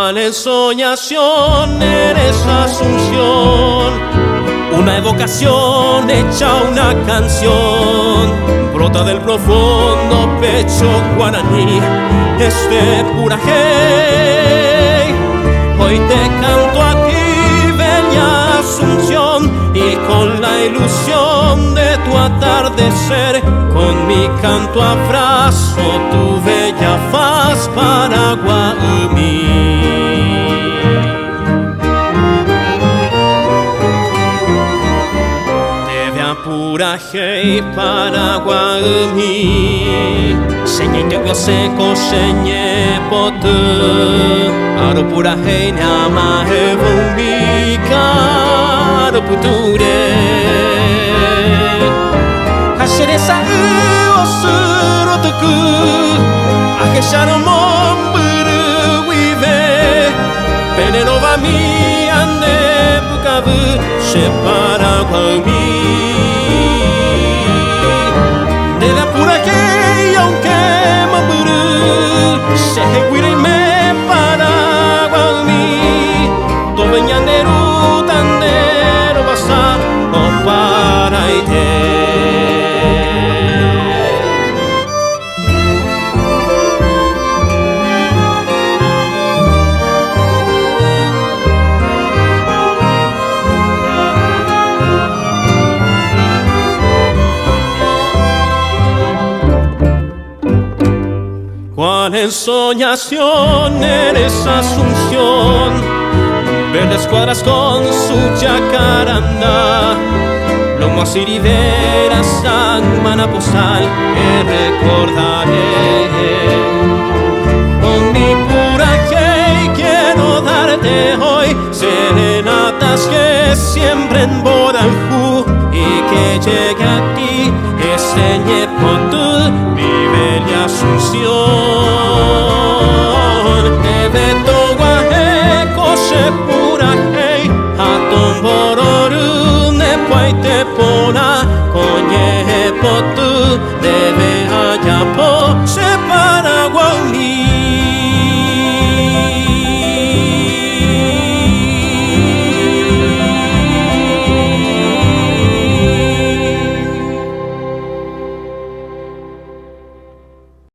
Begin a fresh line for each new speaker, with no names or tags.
¿Cuál ensoñación eres Asunción? Una evocación hecha una canción, brota del profundo pecho guaraní, este Purajey. Hoy te canto a ti, bella Asunción, y con la ilusión de tu atardecer, con mi canto abrazo tu bella faz Paraguaymí. Purajey Paraguaymí, señite vio seco señe potu, aro Purajey nama evumika, aro puture. Hasheresa osuro tuku, akesharo momburu wive, penenova mi ande bukabu, she Paraguaymí. ¿Cuál ensoñación eres Asunción? Verdes cuadras con su jacaranda, lomas y riberas, San Manaposal, que recordaré. Con mi Purajey quiero darte hoy serenatas que siembren Bodanjú y que llegue a ti ese ñepo.